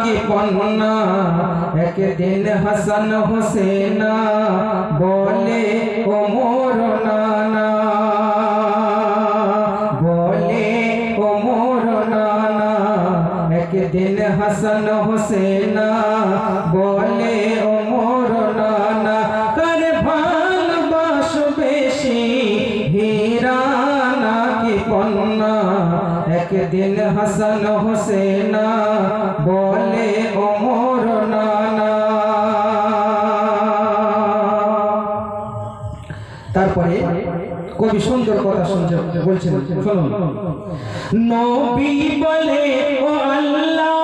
की पन्ना एक दिन हसन हुसैना बोले ओ मोर नाना, बोले ओ मोर नाना। एक दिन हसन हुसैना बोले ओ मोर नाना, कर भालोबासो बेशी हीरा नाकी पन्ना। एक दिन हसन हुसैना बोले ओ मोर नाना। তারপরে কবি সুন্দর কথা শুনছেন, বলছেন শুনুন। নবী বলে ও আল্লাহ